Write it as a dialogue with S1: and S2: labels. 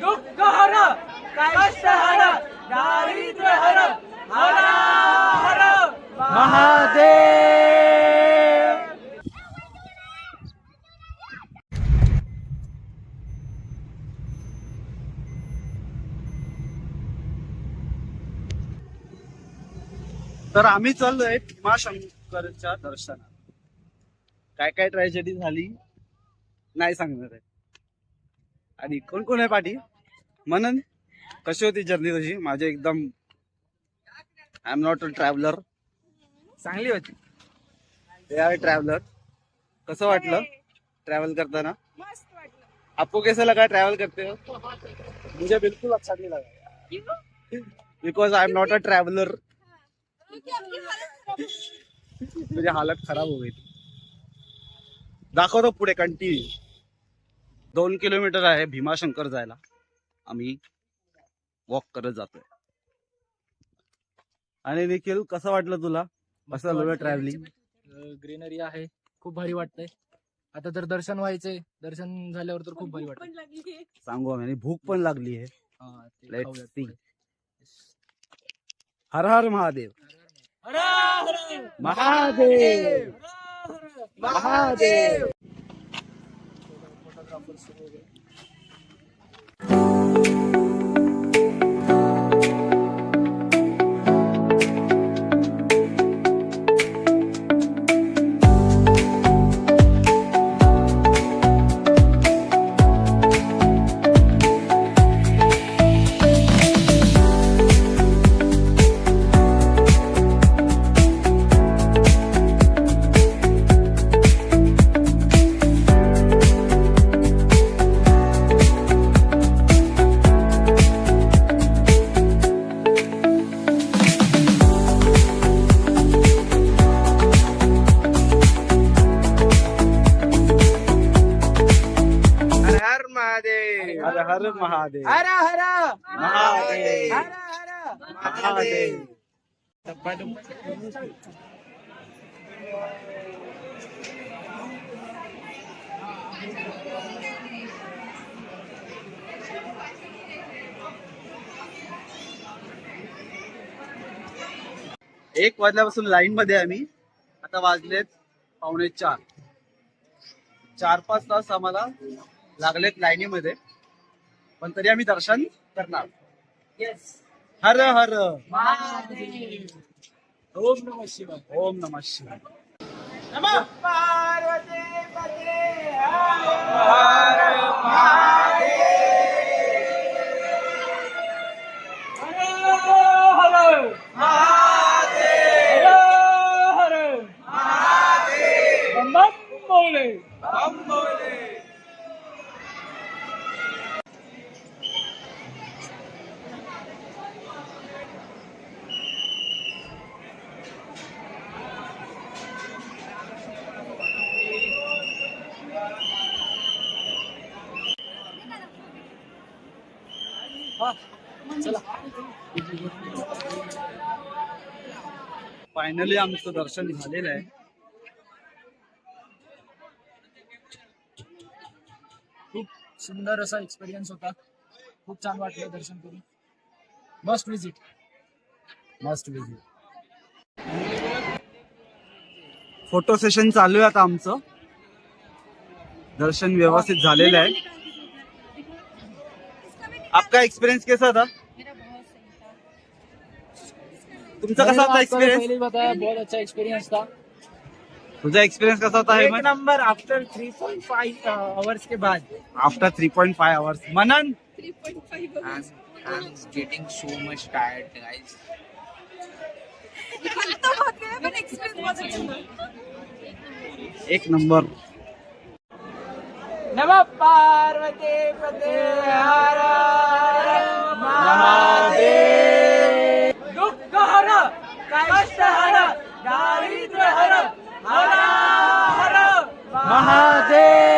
S1: दुःख हर कष्ट हर दारिद्र्य हर हर हर महादेव.
S2: तर आम्ही चाललोय भीमाशंकरच्या दर्शनात. काय काय ट्रॅजेडी झाली नाही सांगणार आहे. आणि कोण कोण आहे पाठी? मनन, कशी होती जर्नी तुझी? माझे एकदम I am not a traveller.
S1: चांगली होती.
S2: ते आहे ट्रॅव्हलर. कसं वाटलं ट्रॅव्हल करताना?
S3: मस्त वाटलं.
S2: आपको कैसा लगा ट्रैवल करते हो? मुझे बिल्कुल अच्छा नहीं लगा because I am not a traveller.
S3: क्योंकि आपकी हालत खराब हो गई.
S2: मुझे हालत खराब हो गई थी. दाखवतो पुढे कंटिन्यू. 2 किलोमीटर आहे भीमाशंकर जायला. आम्ही वॉक करत जातोय. आणि निखिल, कसं वाटलं तुला? कसं झालं ट्रॅव्हलिंग?
S4: ग्रीनरी आहे, खूप भारी वाटतंय. आता तर दर्शन व्हायचंय. दर्शन झाल्यावर तर खूप भारी
S3: भूक
S4: वाटत.
S3: पण लागली आहे.
S2: सांगू आम्ही, भूक पण लागली आहे. Let's
S4: खाऊयात
S2: see.
S4: पुढे.
S2: हर हर महादेव.
S1: हर हर
S2: महादेव महादेव. हर हर महादेव.
S1: हर हर
S2: महादेव
S1: हर हर
S2: महादेव. एक वाजल्यापासून लाईन मध्ये आम्ही. आता वाजलेत 3:45. 4-5 तास आम्हाला लागलेत लाईनीमध्ये, पण तरी आम्ही दर्शन करणार. हर हर
S1: महादेव.
S4: ओम नमः शिवाय.
S2: ओम नमः शिवाय.
S1: नमः पार्वती पते हर महादेव. हर हर महादेव. हर हर महादेव. बम बम बोले. बम बोले.
S2: फायनली आमचं दर्शन झालेलं आहे.
S4: खूप सुंदर असा एक्सपिरियन्स होता. खूप छान वाटलं दर्शन करून. Must visit.
S2: Must visit. Photo session चालू आहे आता आमचं. दर्शन व्यवस्थित झालेलं आहे. आपका एक्सपीरियंस कैसा था?
S3: मेरा बहुत सही था.
S2: तुमचा कसा होता एक्सपिरियंस?
S4: पहले बताया, बहुत अच्छा एक्सपीरियंस था.
S2: तुझा एक्सपिरियंस कसा होता?
S1: एक नंबर आफ्टर 3.5 आवर्स के बाद.
S2: After 3.5 hours. मनन,
S3: 3.5 hours.
S5: I'm getting so much tired, guys.
S3: तो बहुत गया पर एक्सपीरियंस बहुत अच्छा था.
S2: एक नंबर.
S1: नमः पार्वती पते हर हर महादेव. दुःख हर कष्ट हर दारिद्र्य हर हर हर महादेव.